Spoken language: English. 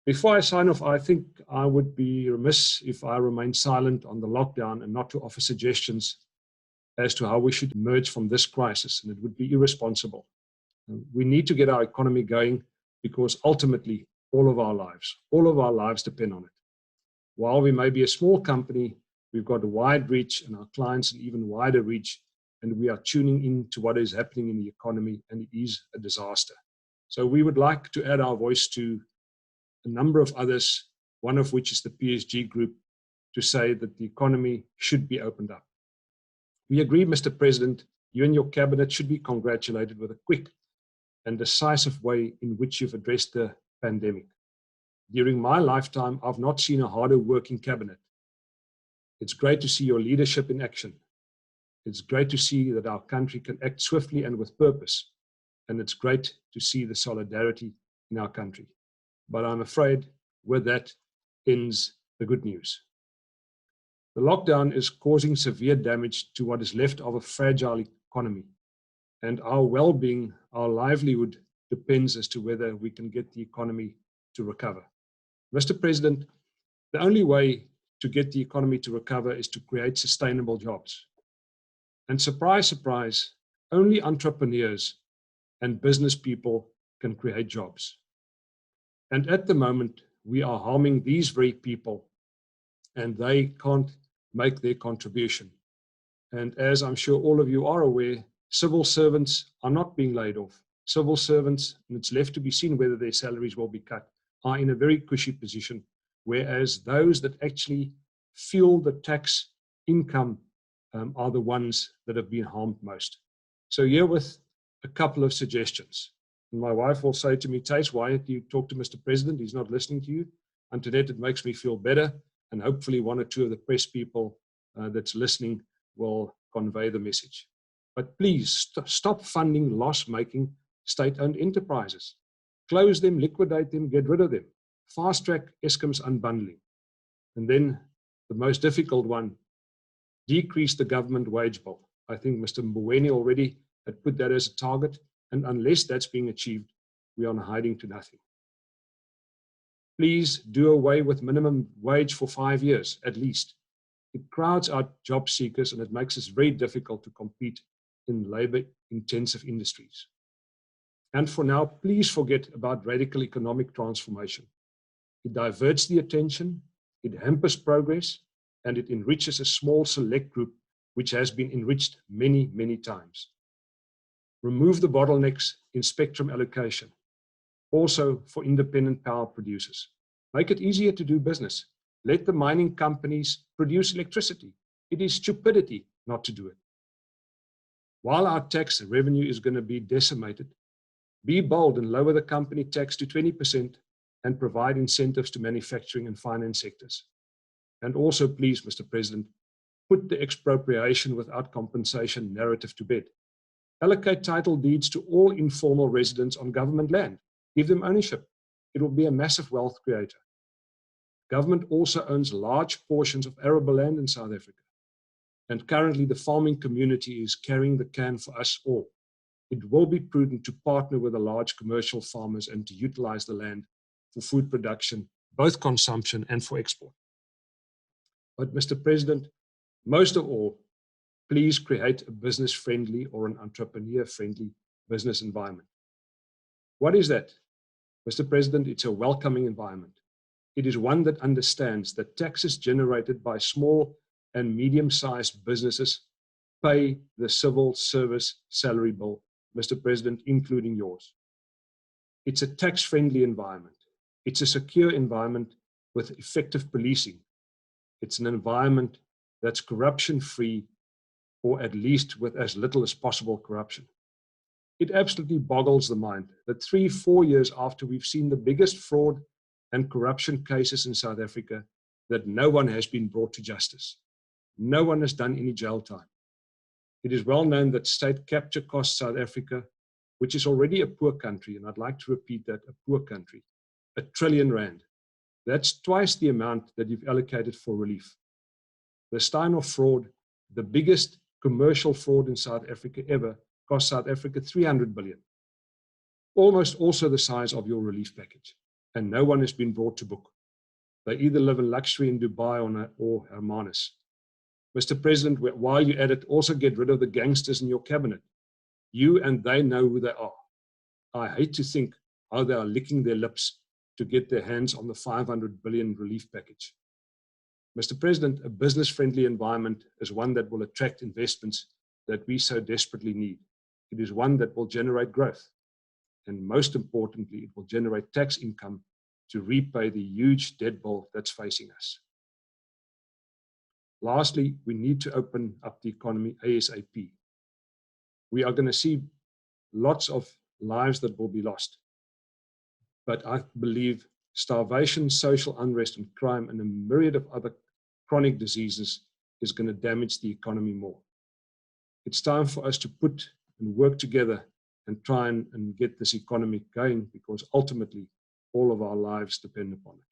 Before I sign off, I think I would be remiss if I remain silent on the lockdown and not to offer suggestions as to how we should emerge from this crisis, and it would be irresponsible. We need to get our economy going because ultimately all of our lives depend on it. While we may be a small company, we've got a wide reach and our clients an even wider reach, and we are tuning in to what is happening in the economy, and it is a disaster. So we would like to add our voice to a number of others, one of which is the PSG group, to say that the economy should be opened up. We agree, Mr. President, you and your cabinet should be congratulated with a quick and decisive way in which you've addressed the pandemic. During my lifetime, I've not seen a harder working cabinet. It's great to see your leadership in action. It's great to see that our country can act swiftly and with purpose. And it's great to see the solidarity in our country. But I'm afraid with that ends the good news. The lockdown is causing severe damage to what is left of a fragile economy. And our well-being, our livelihood depends as to whether we can get the economy to recover. Mr. President, the only way to get the economy to recover is to create sustainable jobs. And surprise, surprise, only entrepreneurs and business people can create jobs. And at the moment, we are harming these very people, and they can't make their contribution. And as I'm sure all of you are aware, civil servants are not being laid off. Civil servants, and it's left to be seen whether their salaries will be cut, are in a very cushy position, whereas those that actually fuel the tax income are the ones that have been harmed most. So here with a couple of suggestions. And my wife will say to me, Tace, why don't you talk to Mr. President? He's not listening to you. Antoinette, it makes me feel better. And hopefully one or two of the press people that's listening will convey the message. But please stop funding loss-making state-owned enterprises. Close them, liquidate them, get rid of them. Fast-track Eskom's unbundling. And then the most difficult one, decrease the government wage bill. I think Mr. Mboweni already had put that as a target, and unless that's being achieved, we are hiding to nothing. Please do away with minimum wage for 5 years, at least. It crowds out job seekers and it makes it very difficult to compete in labor-intensive industries. And for now, please forget about radical economic transformation. It diverts the attention, it hampers progress, and it enriches a small select group which has been enriched many, many times. Remove the bottlenecks in spectrum allocation, also for independent power producers. Make it easier to do business. Let the mining companies produce electricity. It is stupidity not to do it. While our tax revenue is going to be decimated, be bold and lower the company tax to 20% and provide incentives to manufacturing and finance sectors. And also, please, Mr. President, put the expropriation without compensation narrative to bed. Allocate title deeds to all informal residents on government land. Give them ownership. It will be a massive wealth creator. Government also owns large portions of arable land in South Africa. And currently the farming community is carrying the can for us all. It will be prudent to partner with the large commercial farmers and to utilize the land for food production, both consumption and for export. But Mr. President, most of all, please create a business-friendly or an entrepreneur-friendly business environment. What is that? Mr. President, it's a welcoming environment. It is one that understands that taxes generated by small and medium-sized businesses pay the civil service salary bill, Mr. President, including yours. It's a tax-friendly environment. It's a secure environment with effective policing. It's an environment that's corruption-free, or at least with as little as possible corruption. It absolutely boggles the mind that 3-4 years after we've seen the biggest fraud and corruption cases in South Africa, that no one has been brought to justice. No one has done any jail time. It is well known that state capture costs South Africa, which is already a poor country, and I'd like to repeat that, a poor country, R1 trillion. That's twice the amount that you've allocated for relief. The Steinhoff fraud, the biggest commercial fraud in South Africa ever, cost South Africa 300 billion. Almost also the size of your relief package. and no one has been brought to book. They either live in luxury in Dubai or Hermanus. Mr. President, while you're at it, also get rid of the gangsters in your cabinet. You and they know who they are. I hate to think how they are licking their lips to get their hands on the 500 billion relief package. Mr. President, a business-friendly environment is one that will attract investments that we so desperately need. It is one that will generate growth. And most importantly, it will generate tax income to repay the huge debt bill that's facing us. Lastly, we need to open up the economy ASAP. We are going to see lots of lives that will be lost. But I believe starvation, social unrest, and crime, and a myriad of other chronic diseases is going to damage the economy more. It's time for us to put and work together and try and get this economy going, because ultimately all of our lives depend upon it.